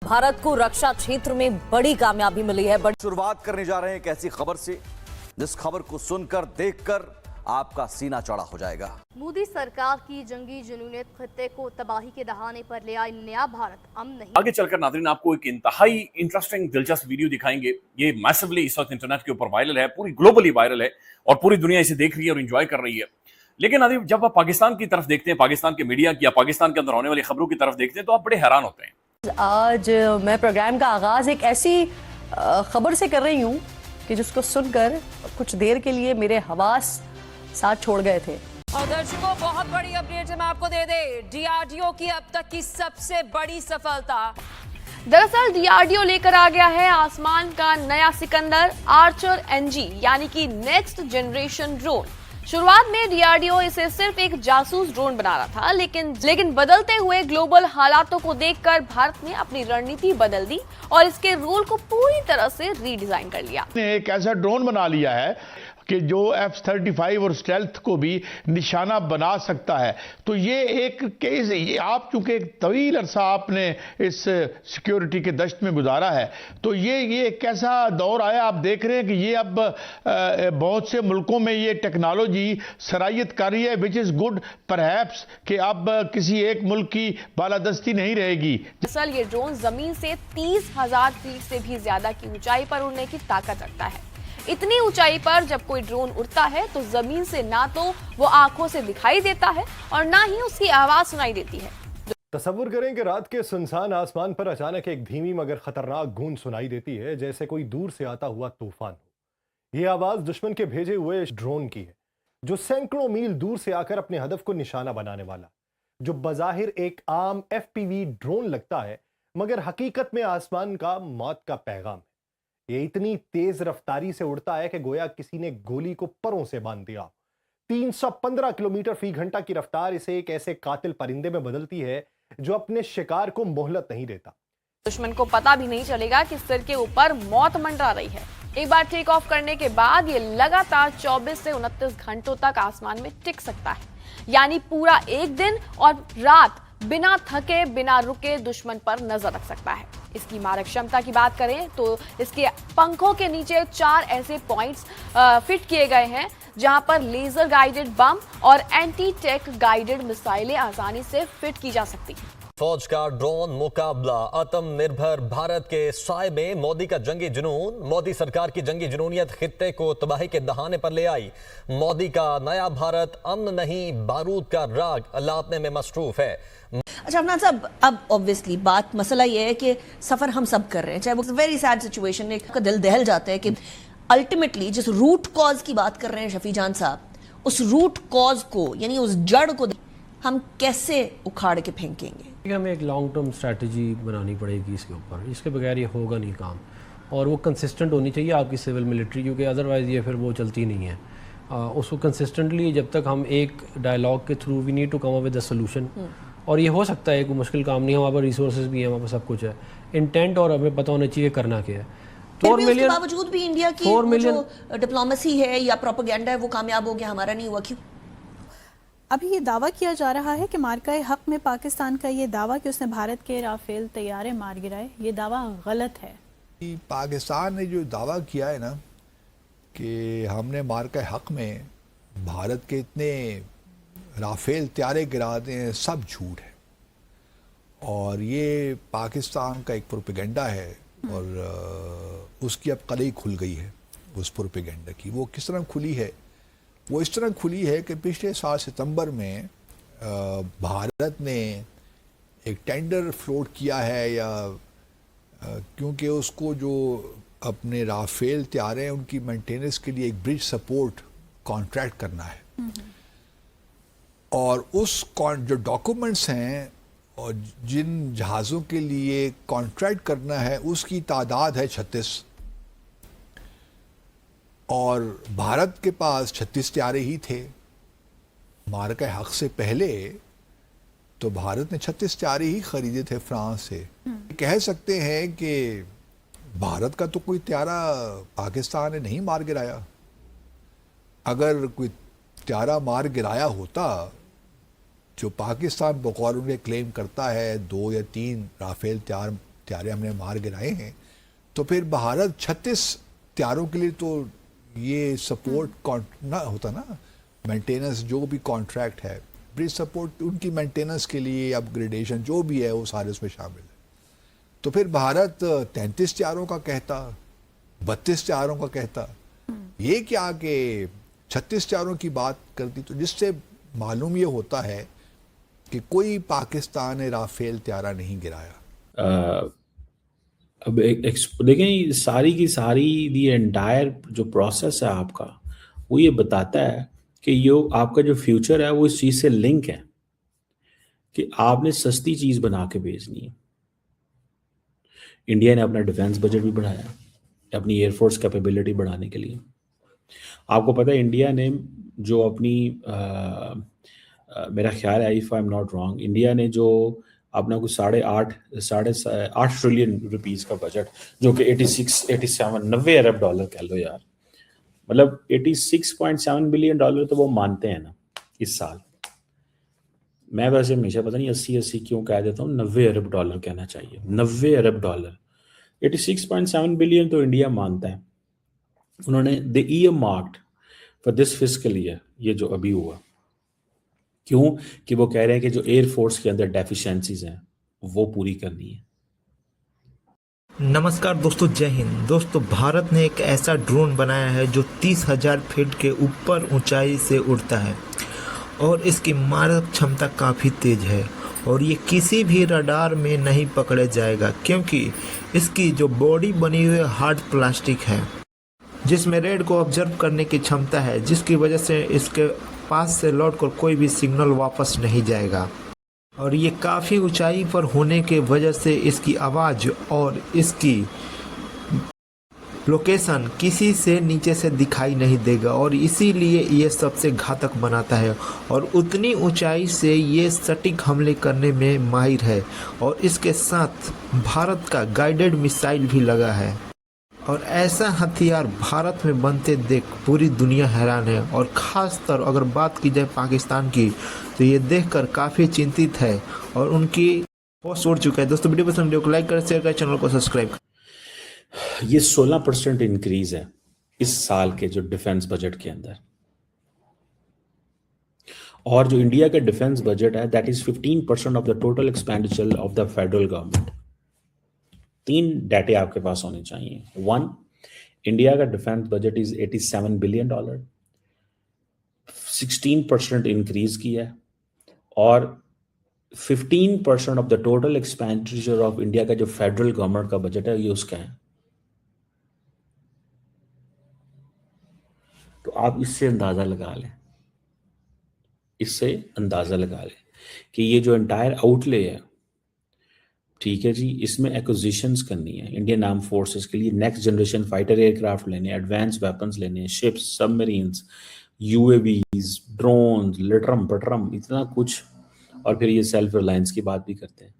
भारत को रक्षा क्षेत्र में बड़ी कामयाबी मिली है। शुरुआत करने जा रहे हैं एक ऐसी खबर से जिस खबर को सुनकर देखकर आपका सीना चौड़ा हो जाएगा। मोदी सरकार की जंगी जुनूनियत खित्ते को तबाही के दहाने पर ले आई नया भारत अमन नहीं। आगे चलकर नाज़रीन आपको एक इंतहाई इंटरेस्टिंग दिलचस्प वीडियो दिखाएंगे। ये मैसिवली इस वक्त इंटरनेट के ऊपर वायरल है, पूरी ग्लोबली वायरल है और पूरी दुनिया इसे देख रही है और एंजॉय कर रही है। लेकिन नाज़रीन जब आप पाकिस्तान की तरफ देखते हैं, पाकिस्तान के मीडिया की या पाकिस्तान के अंदर होने वाली खबरों की तरफ देखते हैं तो आप बड़े हैरान होते हैं। आज मैं प्रोग्राम का आगाज एक ऐसी खबर से कर रही हूँ कि जिसको सुनकर कुछ देर के लिए मेरे हवास साथ छोड़ गए थे। और दर्शकों, बहुत बड़ी अपडेट हम आपको दे दे, डीआरडीओ की अब तक की सबसे बड़ी सफलता। दरअसल डीआरडीओ लेकर आ गया है आसमान का नया सिकंदर आर्चर एनजी यानी कि नेक्स्ट जनरेशन ड्रोन। शुरुआत में डीआरडीओ इसे सिर्फ एक जासूस ड्रोन बना रहा था, लेकिन बदलते हुए ग्लोबल हालातों को देखकर भारत ने अपनी रणनीति बदल दी और इसके रोल को पूरी तरह से रीडिजाइन कर लिया। एक ऐसा ड्रोन बना लिया है कि जो F-35 और स्टेल्थ को भी निशाना बना सकता है। तो ये एक केस, आप चूंकि एक तवील अरसा आपने इस सिक्योरिटी के दश्त में गुजारा है, तो ये एक ऐसा दौर आया, आप देख रहे हैं कि ये अब बहुत से मुल्कों में ये टेक्नोलॉजी सरायत कर रही है, विच इज गुड परहैप्स कि अब किसी एक मुल्क की बालादस्ती नहीं रहेगी। दरअसल ये ड्रोन जमीन से 30,000 फीट से भी ज्यादा की ऊंचाई पर उड़ने की ताकत रखता है। इतनी ऊंचाई पर जब कोई ड्रोन उड़ता है तो जमीन से ना तो वो आंखों से दिखाई देता है और ना ही उसकी आवाज सुनाई देती है। तसव्वुर करें कि रात के सुनसान आसमान पर अचानक एक धीमी मगर खतरनाक गूंज सुनाई देती है, जैसे कोई दूर से आता हुआ तूफान हो। यह आवाज दुश्मन के भेजे हुए ड्रोन की है, जो सैकड़ों मील दूर से आकर अपने हदफ को निशाना बनाने वाला, जो बजाहिर एक आम FPV ड्रोन लगता है, मगर हकीकत में आसमान का मौत का पैगाम है। ये इतनी तेज रफ्तारी से उड़ता है कि गोया किसी ने गोली को परों से बांध दिया। 315 किलोमीटर फी घंटा की रफ्तार इसे एक ऐसे कातिल परिंदे में बदलती है जो अपने शिकार को मोहलत नहीं देता। दुश्मन को पता भी नहीं चलेगा कि सिर के ऊपर मौत मंडरा रही है। एक बार टेक ऑफ करने के बाद ये लगातार 24 से 29 घंटों तक आसमान में टिक सकता है, यानी पूरा एक दिन और रात बिना थके बिना रुके दुश्मन पर नजर रख सकता है। इसकी मारक क्षमता की बात करें तो इसके पंखों के नीचे 4 ऐसे पॉइंट्स फिट किए गए हैं जहां पर लेजर गाइडेड बम और एंटी टेक गाइडेड मिसाइलें आसानी से फिट की जा सकती हैं। फौज का ड्रोन मुकाबला, आत्मनिर्भर भारत के साए में मोदी का जंगी जुनून, मोदी सरकार की जंगी जुनूनियत खित्ते को तबाही के दहाने पर ले आई। मोदी का नया भारत अमन नहीं बारूद का राग लादने में मसरूफ है। अच्छा अफनान साहब, अब ऑब्वियसली बात मसला ये है कि सफर हम सब कर रहे हैं, चाहे वो वेरी सैड सिचुएशन है, का दिल दहल जाता है कि अल्टीमेटली जिस रूट कॉज की बात कर रहे हैं शफी जान साहब, उस रूट कॉज को यानी उस जड़ को हम कैसे उखाड़ के फेंकेंगे? हमें एक लॉन्ग टर्म स्ट्रैटेजी बनानी पड़ेगी इसके ऊपर, इसके बगैर ये होगा नहीं काम, और वो कंसिस्टेंट होनी चाहिए आपकी सिविल मिलिट्री, क्योंकि अदरवाइज़ ये फिर वो चलती नहीं है। उसको कंसिस्टेंटली जब तक हम एक डायलॉग के through we need to come up with a solution, और ये हो सकता है कोई मुश्किल काम नहीं है, हमारे पास रिसोर्सेज भी हैं, हमारे पास सब कुछ है, इंटेंट और हमें पता होना चाहिए करना क्या है। 4 मिलियन के बावजूद भी इंडिया की जो डिप्लोमेसी है या प्रोपेगेंडा है वो कामयाब हो गया, हमारा नहीं हुआ, क्यों? अभी ये दावा किया जा रहा है कि मार्का हक में पाकिस्तान का ये दावा कि उसने भारत के राफेल तैयारे मार गिराए, ये दावा गलत है। पाकिस्तान ने जो दावा किया है ना कि हमने मार्का हक में भारत के इतने राफेल तैयारे गिराते हैं, सब झूठ है और ये पाकिस्तान का एक प्रोपेगेंडा है और उसकी अब कलई खुल गई है उस प्रोपेगेंडा की। वो किस तरह खुली है? वो इस तरह खुली है कि पिछले साल सितंबर में भारत ने एक टेंडर फ्लोट किया है, या क्योंकि उसको जो अपने राफेल तैयारे हैं उनकी मेंटेनेंस के लिए एक ब्रिज सपोर्ट कॉन्ट्रैक्ट करना है, और उस जो डॉक्यूमेंट्स हैं और जिन जहाज़ों के लिए कॉन्ट्रैक्ट करना है उसकी तादाद है 36, और भारत के पास 36 तैयारे ही थे। मार्का हक से पहले तो भारत ने 36 तैयारे ही खरीदे थे फ्रांस से। कह सकते हैं कि भारत का तो कोई तैयारा पाकिस्तान ने नहीं मार गिराया। अगर कोई तैयारा मार गिराया होता जो पाकिस्तान बकौल उनके क्लेम करता है 2 या 3 राफेल तैयार त्यारे हमने मार गिराए हैं, तो फिर भारत 36 त्यारों के लिए तो ये सपोर्ट ना होता ना, मेंटेनेंस जो भी कॉन्ट्रैक्ट है, ब्रिज सपोर्ट उनकी मेंटेनेंस के लिए अपग्रेडेशन जो भी है वो सारे उसमें शामिल है। तो फिर भारत 33 त्यारों का कहता, 32 त्यारों का कहता, ये क्या कि 36 त्यारों की बात करती, तो जिससे मालूम ये होता है कि कोई पाकिस्तान ने राफेल त्यारा नहीं गिराया। अब देखें सारी की सारी दी एंटायर जो प्रोसेस है आपका, वो ये बताता है कि यो आपका जो फ्यूचर है वो इस चीज़ से लिंक है कि आपने सस्ती चीज़ बना के बेचनी है। इंडिया ने अपना डिफेंस बजट भी बढ़ाया अपनी एयरफोर्स कैपेबिलिटी बढ़ाने के लिए। आपको पता है इंडिया ने जो अपनी मेरा ख्याल है, if I am not wrong, India ने जो अपना कुछ 8.5 ट्रिलियन रुपीस का बजट, जो कि 90 अरब डॉलर कह लो यार, मतलब 86.7 बिलियन डॉलर तो वो मानते हैं ना इस साल। मैं वैसे हमेशा पता नहीं 80 क्यों कह देता हूँ, 90 अरब डॉलर कहना चाहिए, 90 अरब डॉलर। 86.7 बिलियन तो इंडिया मानता है। उन्होंने the earmarked for this fiscal year, ये जो अभी हुआ, क्यों कि वो कह रहे हैं कि जो एयरफोर्स के अंदर डेफिशिएंसीज हैं वो पूरी करनी है। नमस्कार दोस्तों, जय हिंद। दोस्तों, भारत ने एक ऐसा ड्रोन बनाया है जो 30,000 फीट के ऊपर ऊंचाई से उड़ता है और इसकी मारक क्षमता काफ़ी तेज है और ये किसी भी रडार में नहीं पकड़ा जाएगा क्योंकि इसकी जो बॉडी बनी हुई हार्ड प्लास्टिक है जिसमें रेड को ऑब्जर्व करने की क्षमता है, जिसकी वजह से इसके पास से लौटकर कोई भी सिग्नल वापस नहीं जाएगा। और ये काफ़ी ऊंचाई पर होने के वजह से इसकी आवाज़ और इसकी लोकेशन किसी से नीचे से दिखाई नहीं देगा और इसीलिए ये सबसे घातक बनाता है। और उतनी ऊंचाई से ये सटीक हमले करने में माहिर है और इसके साथ भारत का गाइडेड मिसाइल भी लगा है। और ऐसा हथियार भारत में बनते देख पूरी दुनिया हैरान है और ख़ासतर अगर बात की जाए पाकिस्तान की तो ये देखकर काफ़ी चिंतित है और उनकी होश उड़ चुका है। दोस्तों, वीडियो पसंद वीडियो को लाइक करें, शेयर करें, चैनल को सब्सक्राइब करें। ये 16% इंक्रीज है इस साल के जो डिफेंस बजट के अंदर, और जो इंडिया का डिफेंस बजट है that is 15% of the total expenditure of the federal government. 3 डाटे आपके पास होने चाहिए। 1, इंडिया का defence budget is $87 billion, 16% increase किया है और 15% of the total expenditure of India का जो फेडरल गवर्नमेंट का बजट है ये उसका है। तो आप इससे अंदाजा लगा लें, कि ये जो एंटायर आउटले है, ठीक है जी, इसमें एक्विजिशंस करनी है इंडियन आर्म फोर्सेस के लिए, नेक्स्ट जनरेशन फाइटर एयरक्राफ्ट लेने, एडवांस वेपन्स लेने, शिप्स, सबमरीन्स, यूएवीज, ड्रोन्स, लिटरम पटरम, इतना कुछ, और फिर ये सेल्फ रिलायंस की बात भी करते हैं।